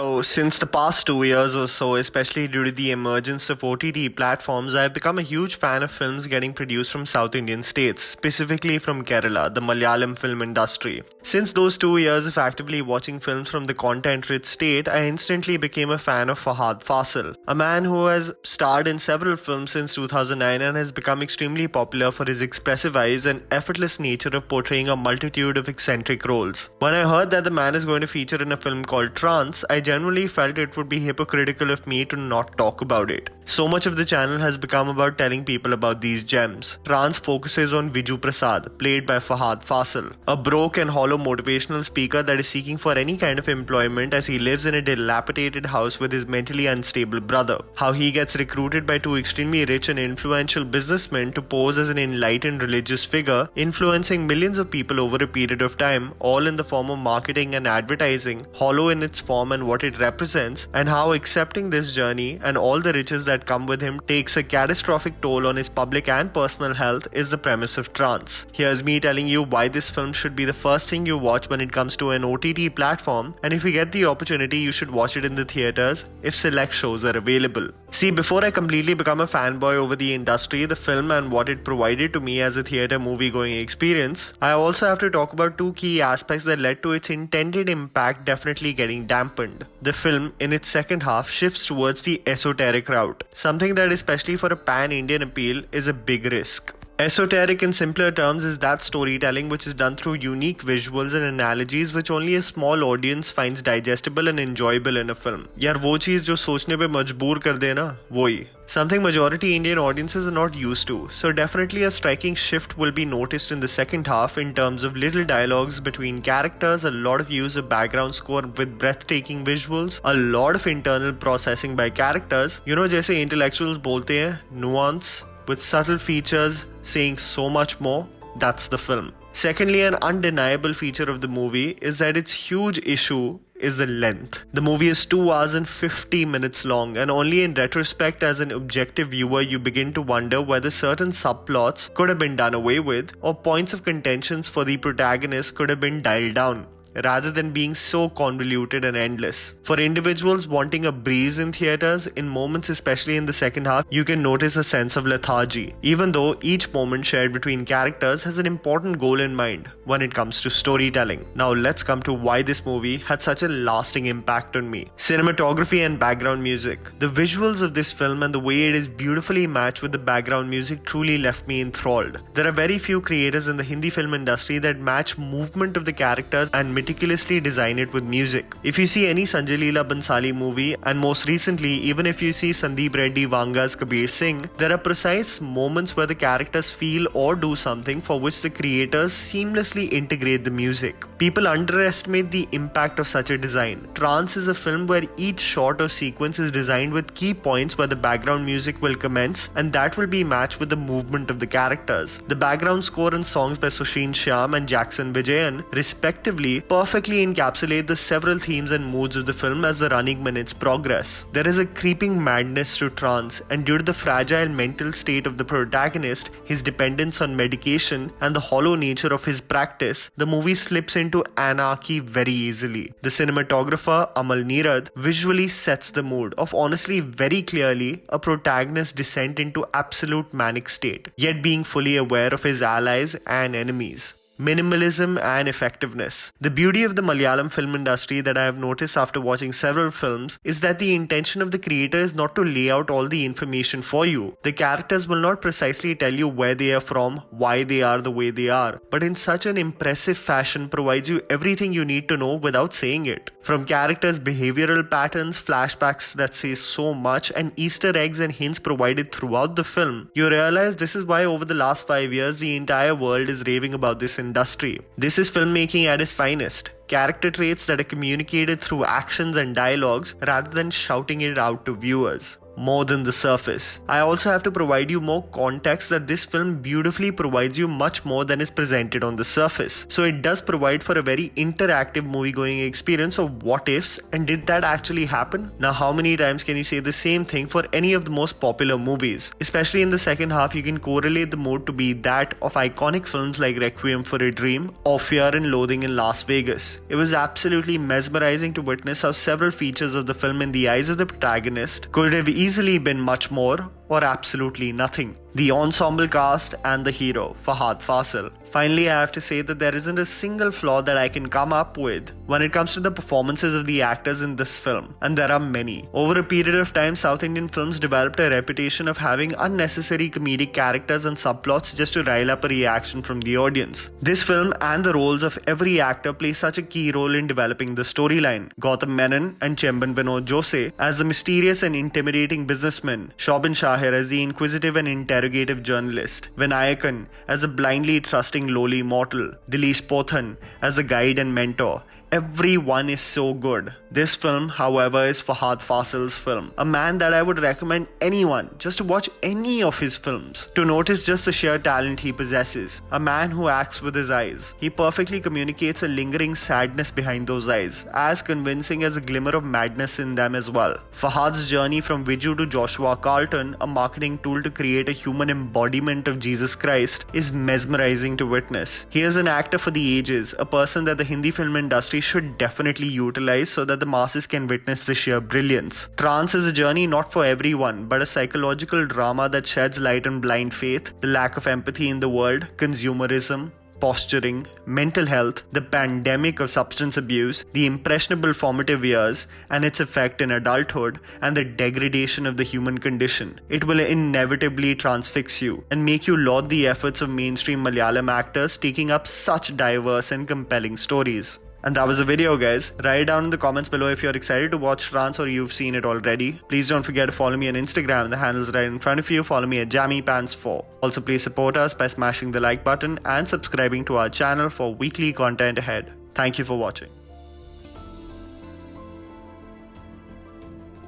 So, since the past 2 years or so, especially due to the emergence of OTT platforms, I have become a huge fan of films getting produced from South Indian states, specifically from Kerala, the Malayalam film industry. Since those 2 years of actively watching films from the content-rich state, I instantly became a fan of Fahadh Faasil, a man who has starred in several films since 2009 and has become extremely popular for his expressive eyes and effortless nature of portraying a multitude of eccentric roles. When I heard that the man is going to feature in a film called Trance, I genuinely felt it would be hypocritical of me to not talk about it. So much of the channel has become about telling people about these gems. Trance focuses on Viju Prasad, played by Fahadh Faasil, a broke and hollow motivational speaker that is seeking for any kind of employment as he lives in a dilapidated house with his mentally unstable brother. How he gets recruited by two extremely rich and influential businessmen to pose as an enlightened religious figure, influencing millions of people over a period of time, all in the form of marketing and advertising, hollow in its form and what it represents, and how accepting this journey and all the riches that come with him takes a catastrophic toll on his public and personal health is the premise of Trance. Here's me telling you why this film should be the first thing you watch when it comes to an OTT platform, and if you get the opportunity you should watch it in the theaters if select shows are available. See, before I completely become a fanboy over the industry, the film and what it provided to me as a theater movie-going experience, I also have to talk about two key aspects that led to its intended impact definitely getting dampened. The film, in its second half, shifts towards the esoteric route, something that especially for a pan-Indian appeal is a big risk. Esoteric in simpler terms is that storytelling which is done through unique visuals and analogies which only a small audience finds digestible and enjoyable in a film. यार वो चीज़ जो सोचने पे मजबूर कर दे ना, वही. Something majority Indian audiences are not used to, so definitely a striking shift will be noticed in the second half in terms of little dialogues between characters, a lot of use of background score with breathtaking visuals, a lot of internal processing by characters, जैसे intellectuals बोलते हैं, nuance, with subtle features saying so much more. That's the film. Secondly, an undeniable feature of the movie is that its huge issue is the length. The movie is 2 hours and 50 minutes long, and only in retrospect as an objective viewer you begin to wonder whether certain subplots could have been done away with or points of contentions for the protagonist could have been dialed down, rather than being so convoluted and endless. For individuals wanting a breeze in theaters, in moments especially in the second half, you can notice a sense of lethargy, even though each moment shared between characters has an important goal in mind when it comes to storytelling. Now let's come to why this movie had such a lasting impact on me. Cinematography and background music. The visuals of this film and the way it is beautifully matched with the background music truly left me enthralled. There are very few creators in the Hindi film industry that match movement of the characters and meticulously design it with music. If you see any Sanjay Leela Bansali movie, and most recently even if you see Sandeep Reddy Vanga's Kabir Singh, there are precise moments where the characters feel or do something for which the creators seamlessly integrate the music. People underestimate the impact of such a design. Trance is a film where each shot or sequence is designed with key points where the background music will commence and that will be matched with the movement of the characters. The background score and songs by Sushin Shyam and Jackson Vijayan respectively perfectly encapsulate the several themes and moods of the film as the running minutes progress. There is a creeping madness to Trance, and due to the fragile mental state of the protagonist, his dependence on medication, and the hollow nature of his practice, the movie slips into anarchy very easily. The cinematographer, Amal Neerad, visually sets the mood of honestly very clearly a protagonist's descent into absolute manic state, yet being fully aware of his allies and enemies. Minimalism and effectiveness. The beauty of the Malayalam film industry that I have noticed after watching several films is that the intention of the creator is not to lay out all the information for you. The characters will not precisely tell you where they are from, why they are the way they are, but in such an impressive fashion provides you everything you need to know without saying it. From characters' behavioral patterns, flashbacks that say so much, and Easter eggs and hints provided throughout the film, you realize this is why over the last 5 years the entire world is raving about this industry. This is filmmaking at its finest. Character traits that are communicated through actions and dialogues rather than shouting it out to viewers. more than the surface. I also have to provide you more context that this film beautifully provides you much more than is presented on the surface. So it does provide for a very interactive movie-going experience of what ifs, and did that actually happen? Now, how many times can you say the same thing for any of the most popular movies? Especially in the second half, you can correlate the mood to be that of iconic films like Requiem for a Dream or Fear and Loathing in Las Vegas. It was absolutely mesmerizing to witness how several features of the film in the eyes of the protagonist could have easily been much more or absolutely nothing. The ensemble cast and the hero, Fahadh Faasil. Finally, I have to say that there isn't a single flaw that I can come up with when it comes to the performances of the actors in this film, and there are many. Over a period of time, South Indian films developed a reputation of having unnecessary comedic characters and subplots just to rile up a reaction from the audience. This film and the roles of every actor play such a key role in developing the storyline. Gautam Menon and Chemban Vinod Jose as the mysterious and intimidating businessman, Shobin Shahir as the inquisitive and interrogative journalist, Vinayakan as the blindly trusting lowly mortal, Dilesh Pothan as the guide and mentor. Everyone is so good. This film, however, is Fahadh Faasil's film. A man that I would recommend anyone just to watch any of his films, to notice just the sheer talent he possesses. A man who acts with his eyes. He perfectly communicates a lingering sadness behind those eyes, as convincing as a glimmer of madness in them as well. Fahadh's journey from Viju to Joshua Carlton, a marketing tool to create a human embodiment of Jesus Christ, is mesmerizing to witness. He is an actor for the ages, a person that the Hindi film industry should definitely utilize so that the masses can witness the sheer brilliance. Trance is a journey not for everyone, but a psychological drama that sheds light on blind faith, the lack of empathy in the world, consumerism, posturing, mental health, the pandemic of substance abuse, the impressionable formative years and its effect in adulthood, and the degradation of the human condition. It will inevitably transfix you and make you laud the efforts of mainstream Malayalam actors taking up such diverse and compelling stories. And that was the video, guys. Write down in the comments below if you're excited to watch Trance or you've seen it already. Please don't forget to follow me on Instagram. The handle's right in front of you. Follow me at JammyPants4. Also, please support us by smashing the like button and subscribing to our channel for weekly content ahead. Thank you for watching.